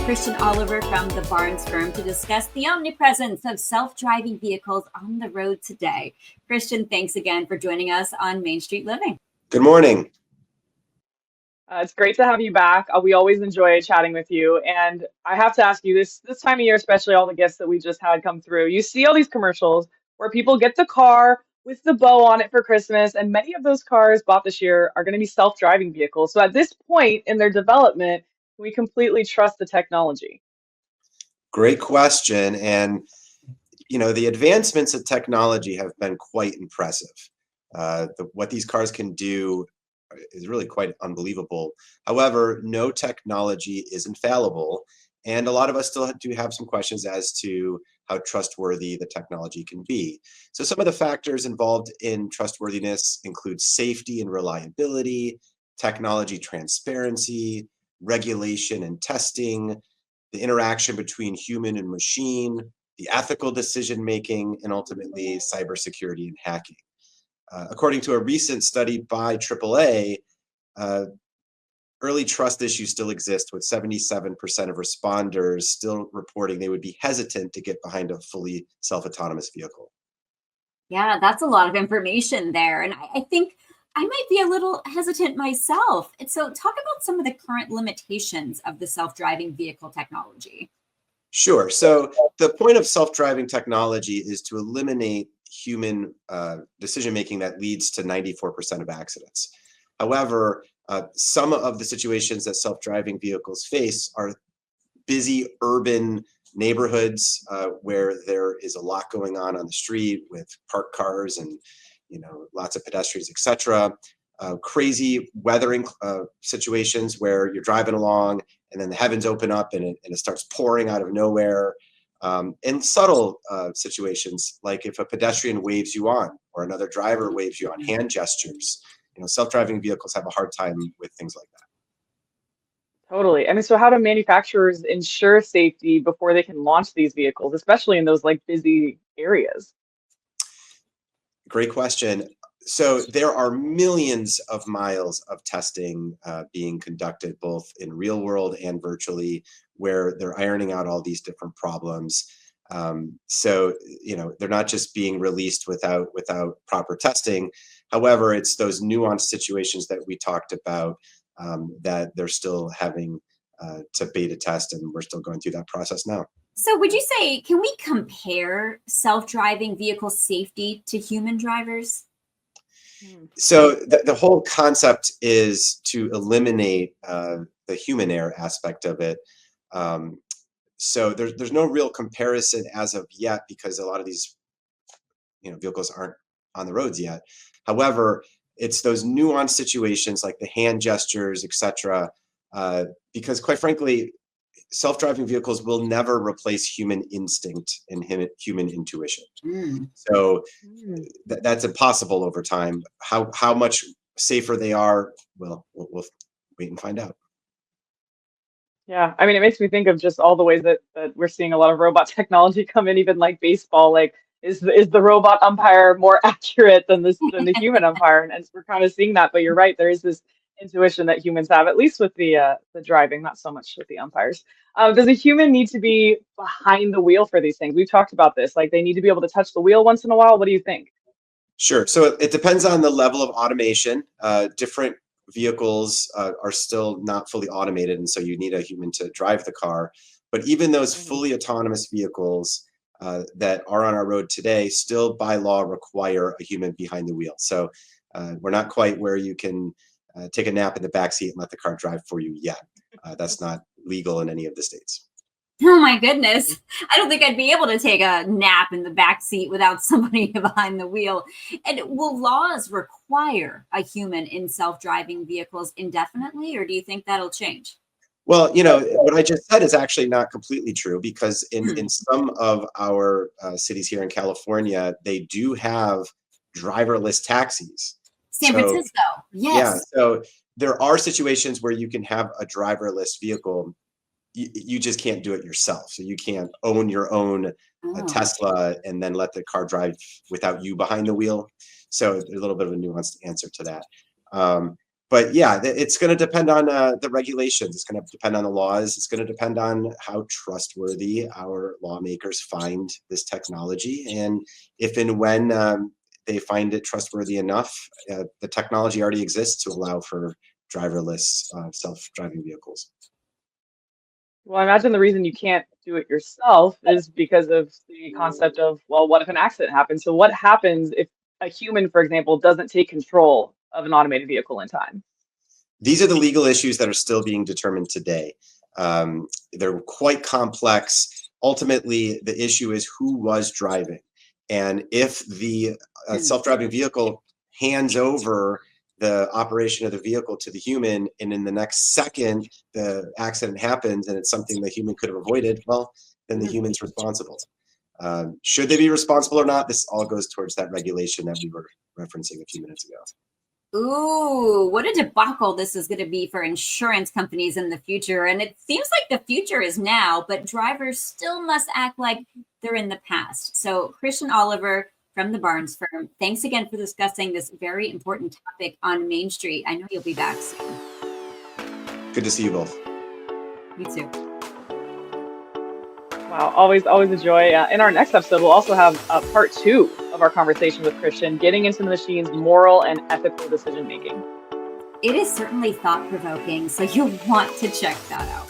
Christian Oliver from the Barnes firm to discuss the omnipresence of self-driving vehicles on the road today. Christian, thanks again for joining us on Main Street Living. Good morning. It's great to have you back. We always enjoy chatting with you. And I have to ask you this time of year, especially all the gifts that we just had come through. You see all these commercials where people get the car with the bow on it for Christmas, and many of those cars bought this year are going to be self-driving vehicles. So at this point in their development, we completely trust the technology. Great question. And, the advancements of technology have been quite impressive. What these cars can do is really quite unbelievable. However, no technology is infallible, and a lot of us still do have some questions as to how trustworthy the technology can be. So some of the factors involved in trustworthiness include safety and reliability, technology transparency, regulation and testing, the interaction between human and machine, the ethical decision making, and ultimately cybersecurity and hacking. According to a recent study by AAA, early trust issues still exist, with 77% of responders still reporting they would be hesitant to get behind a fully self-autonomous vehicle. Yeah, that's a lot of information there. And I think I might be a little hesitant myself. And so talk about some of the current limitations of the self-driving vehicle technology. Sure. So the point of self-driving technology is to eliminate human decision-making that leads to 94% of accidents. However, some of the situations that self-driving vehicles face are busy urban neighborhoods where there is a lot going on the street with parked cars and lots of pedestrians, etc. Crazy weathering situations where you're driving along and then the heavens open up and it starts pouring out of nowhere. And subtle situations, like if a pedestrian waves you on or another driver waves you on, hand gestures. Self-driving vehicles have a hard time with things like that. Totally. I mean, so how do manufacturers ensure safety before they can launch these vehicles, especially in those busy areas? Great question. So there are millions of miles of testing being conducted both in real world and virtually, where they're ironing out all these different problems. So they're not just being released without proper testing. However, it's those nuanced situations that we talked about that they're still having to beta test, and we're still going through that process now. So would you say, can we compare self-driving vehicle safety to human drivers? So the whole concept is to eliminate the human error aspect of it. So there's no real comparison as of yet, because a lot of these vehicles aren't on the roads yet. However, it's those nuanced situations like the hand gestures, etc. Because quite frankly, self-driving vehicles will never replace human instinct and human intuition. So that's impossible over time. How much safer they are, well, we'll wait and find out. Yeah, I mean, it makes me think of just all the ways that we're seeing a lot of robot technology come in, even like baseball. Like, is the robot umpire more accurate than the human umpire? And we're kind of seeing that. But you're right, there is this intuition that humans have, at least with the driving, not so much with the umpires. Does a human need to be behind the wheel for these things? We've talked about this. Like, they need to be able to touch the wheel once in a while. What do you think? Sure. So it depends on the level of automation. Different vehicles are still not fully automated, and so you need a human to drive the car. But even those fully autonomous vehicles that are on our road today still by law require a human behind the wheel. So we're not quite where you can take a nap in the backseat and let the car drive for you yet. That's not legal in any of the states. Oh my goodness. I don't think I'd be able to take a nap in the back seat without somebody behind the wheel. And will laws require a human in self-driving vehicles indefinitely, or do you think that'll change? Well, what I just said is actually not completely true, because in some of our cities here in California, they do have driverless taxis. San Francisco, yes. Yeah, so there are situations where you can have a driverless vehicle. You just can't do it yourself. So you can't own your own Tesla and then let the car drive without you behind the wheel. So there's a little bit of a nuanced answer to that. but yeah, it's going to depend on the regulations. It's going to depend on the laws. It's going to depend on how trustworthy our lawmakers find this technology, and if and when they find it trustworthy enough, the technology already exists to allow for driverless self-driving vehicles. Well, I imagine the reason you can't do it yourself is because of the concept of, well, what if an accident happens? So what happens if a human, for example, doesn't take control of an automated vehicle in time? These are the legal issues that are still being determined today. They're quite complex. Ultimately, the issue is who was driving. And if the self-driving vehicle hands over the operation of the vehicle to the human, and in the next second the accident happens and it's something the human could have avoided, well, then the human's responsible. Should they be responsible or not? This all goes towards that regulation that we were referencing a few minutes ago. Ooh, what a debacle this is going to be for insurance companies in the future. And it seems like the future is now, but drivers still must act like they're in the past. So, Christian Oliver from the Barnes firm, thanks again for discussing this very important topic on Main Street. I know you'll be back soon. Good to see you both. You too. Wow, always a joy. In our next episode, we'll also have part 2 of our conversation with Christian, getting into the machine's moral and ethical decision making. It is certainly thought-provoking, so you'll want to check that out.